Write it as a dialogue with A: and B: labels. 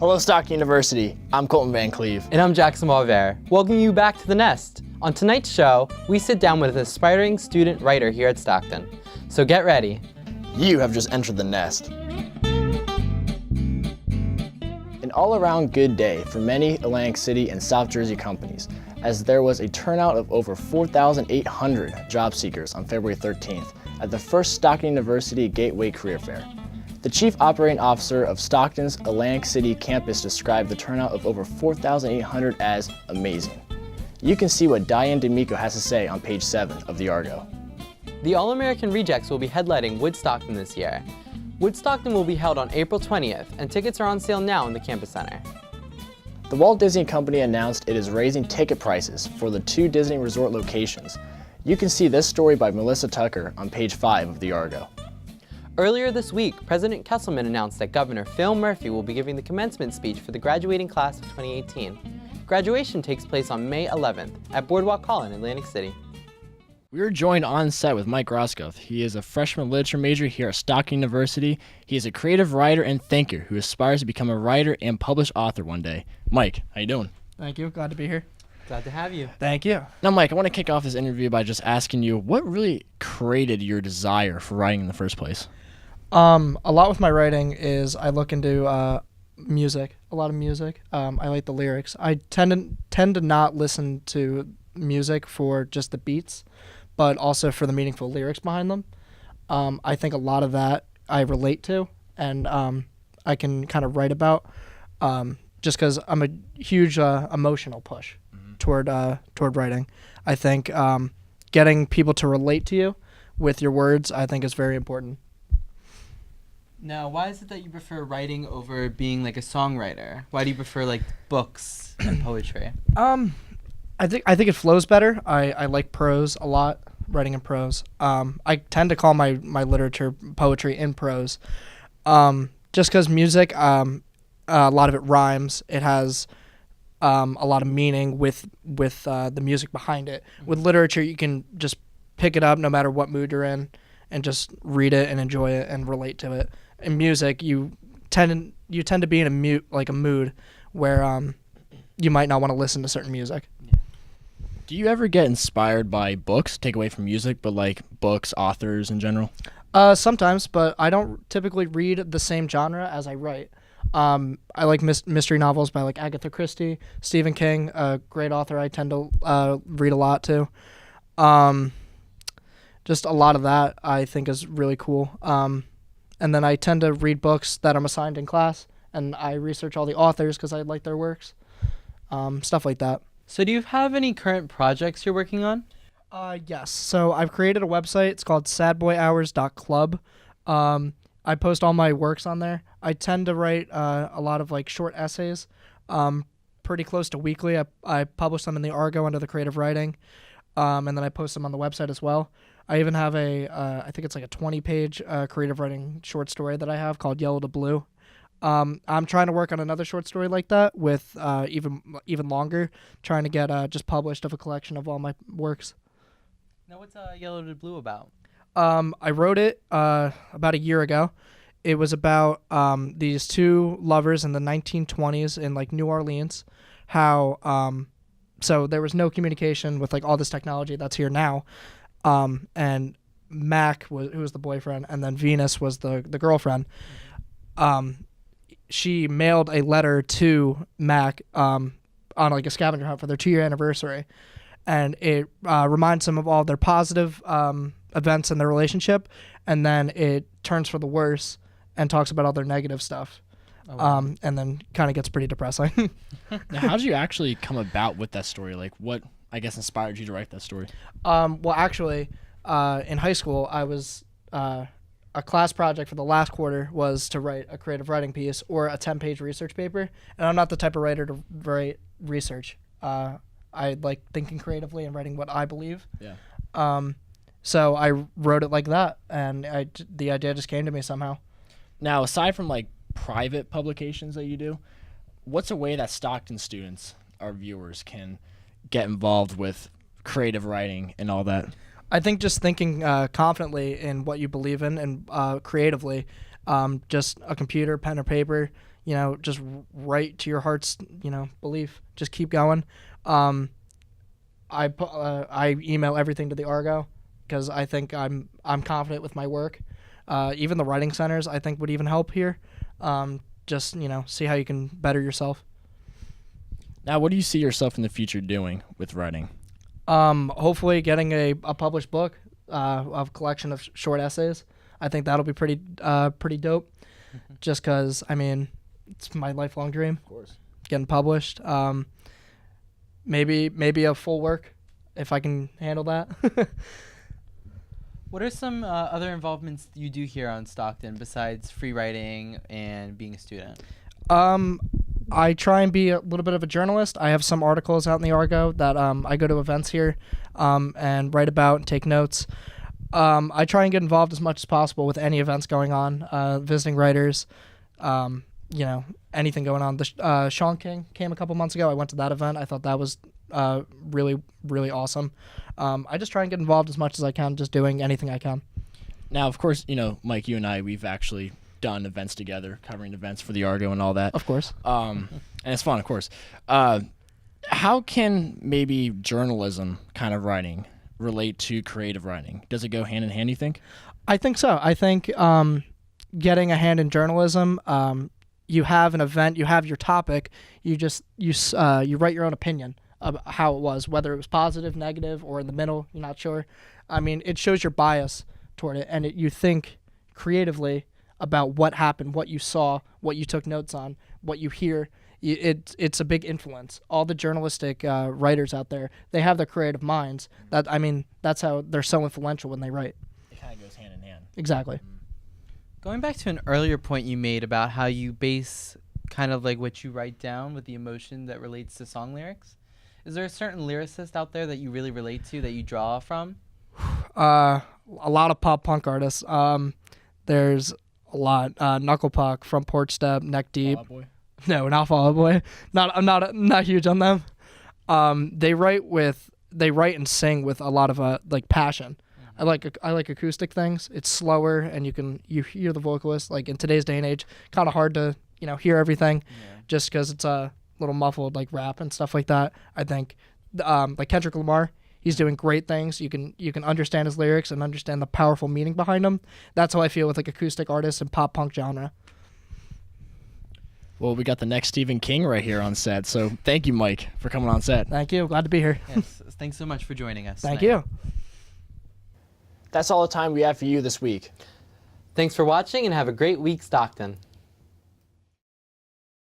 A: Hello, Stockton University. I'm Colton Van Cleve.
B: And I'm Jackson Malver. Welcome you back to The Nest. On tonight's show, we sit down with an aspiring student writer here at Stockton. So get ready.
A: You have just entered the nest. An all-around good day for many Atlantic City and South Jersey companies, as there was a turnout of over 4,800 job seekers on February 13th at the first Stockton University Gateway Career Fair. The Chief Operating Officer of Stockton's Atlantic City campus described the turnout of over 4,800 as amazing. You can see what Diane D'Amico has to say on page 7 of the Argo.
B: The All-American Rejects will be headlining Woodstockton this year. Woodstockton will be held on April 20th, and tickets are on sale now in the Campus Center.
A: The Walt Disney Company announced it is raising ticket prices for the 2 Disney Resort locations. You can see this story by Melissa Tucker on page 5 of the Argo.
B: Earlier this week, President Kesselman announced that Governor Phil Murphy will be giving the commencement speech for the graduating class of 2018. Graduation takes place on May 11th at Boardwalk Hall in Atlantic City.
A: We are joined on set with Mike Roscoe. He is a freshman literature major here at Stockton University. He is a creative writer and thinker who aspires to become a writer and published author one day. Mike, how you doing?
C: Thank you. Glad to be here.
B: Glad to have you.
C: Thank you.
A: Now, Mike, I want to kick off this interview by just asking you, what really created your desire for writing in the first place?
C: A lot with my writing is I look into music, a lot of music. I like the lyrics. I tend to not listen to music for just the beats, but also for the meaningful lyrics behind them. I think a lot of that I relate to, and I can kind of write about, just because I'm a huge emotional push toward writing. I think getting people to relate to you with your words, I think, is very important.
B: Now, why is it that you prefer writing over being like a songwriter? Why do you prefer like books and poetry?
C: I think it flows better. I like prose a lot, writing in prose. I tend to call my literature poetry in prose, just because music, a lot of it rhymes. It has a lot of meaning with the music behind it. With literature, you can just pick it up no matter what mood you're in, and just read it and enjoy it and relate to it. In music, you tend to be in a mood where you might not want to listen to certain music.
A: Do you ever get inspired by books, take away from music, but like books, authors in general?
C: Sometimes, but I don't typically read the same genre as I write. I like mystery novels by like Agatha Christie, Stephen King, a great author I tend to read a lot too. Just a lot of that I think is really cool. And then I tend to read books that I'm assigned in class, and I research all the authors because I like their works, stuff like that.
B: So do you have any current projects you're working on?
C: Yes. So I've created a website. It's called sadboyhours.club. I post all my works on there. I tend to write a lot of like short essays, pretty close to weekly. I publish them in the Argo under the creative writing, and then I post them on the website as well. I even have I think it's like a 20-page creative writing short story that I have called Yellow to Blue. I'm trying to work on another short story like that with even longer, trying to get just published of a collection of all my works.
B: Now, what's Yellow to Blue about?
C: I wrote it about a year ago. It was about these 2 lovers in the 1920s in like New Orleans, how so there was no communication with like all this technology that's here now. And Mac who was the boyfriend, and then Venus was the girlfriend. She mailed a letter to Mac on like a scavenger hunt for their 2-year anniversary, and it reminds them of all their positive events in their relationship, and then it turns for the worse and talks about all their negative stuff. Oh, wow. And then kind of gets pretty depressing.
A: Now, how did you actually come about with that story? Like, what, I guess, inspired you to write that story?
C: Well, actually, in high school, I was a class project for the last quarter was to write a creative writing piece or a 10-page research paper. And I'm not the type of writer to write research. I like thinking creatively and writing what I believe.
A: Yeah.
C: So I wrote it like that, and the idea just came to me somehow.
A: Now, aside from like private publications that you do, what's a way that Stockton students, our viewers, can get involved with creative writing and all that?
C: I think just thinking confidently in what you believe in and creatively Just a computer, pen or paper, just write to your heart's, belief. Just keep going. I email everything to the Argo because I think I'm confident with my work. Even the writing centers I think would even help here. Just see how you can better yourself.
A: Now, what do you see yourself in the future doing with writing?
C: Hopefully getting a published book, of a collection of short essays. I think that'll be pretty dope. Just because it's my lifelong dream.
A: Of course.
C: Getting published. Maybe a full work if I can handle that.
B: What are some other involvements you do here on Stockton besides free writing and being a student?
C: I try and be a little bit of a journalist. I have some articles out in the Argo that I go to events here and write about and take notes. I try and get involved as much as possible with any events going on, visiting writers, anything going on. The Sean King came a couple months ago. I went to that event. I thought that was really, really awesome. I just try and get involved as much as I can, just doing anything I can.
A: Now, of course, Mike, you and I, we've actually done events together, covering events for the Argo and all that.
C: Of course.
A: And it's fun, of course. How can maybe journalism kind of writing relate to creative writing? Does it go hand in hand, you think?
C: I think so. I think getting a hand in journalism, you have an event, you have your topic, you write your own opinion of how it was, whether it was positive, negative, or in the middle, you're not sure. It shows your bias toward it, and you think creatively about what happened, what you saw, what you took notes on, what you hear. It's a big influence. All the journalistic writers out there, they have their creative minds. That's how they're so influential when they write.
A: It kind of goes hand in hand.
C: Exactly.
B: Going back to an earlier point you made about how you base kind of like what you write down with the emotion that relates to song lyrics, is there a certain lyricist out there that you really relate to, that you draw from?
C: A lot of pop punk artists. There's a lot. Knuckle Puck, Front Porch Step, Neck Deep.
A: Fall Out Boy?
C: No, not Fall Out Boy. I'm not huge on them. They write and sing with a lot of passion. I like acoustic things. It's slower, and you hear the vocalist. Like in today's day and age, kind of hard to hear everything, just because it's a little muffled like rap and stuff like that. I think like Kendrick Lamar, he's doing great things. You can understand his lyrics and understand the powerful meaning behind them. That's how I feel with like acoustic artists and pop punk genre.
A: Well, we got the next Stephen King right here on set. So thank you, Mike, for coming on set.
C: Thank you. Glad to be here.
B: Yes, thanks so much for joining us.
C: Thank you.
A: That's all the time we have for you this week.
B: Thanks for watching, and have a great week, Stockton.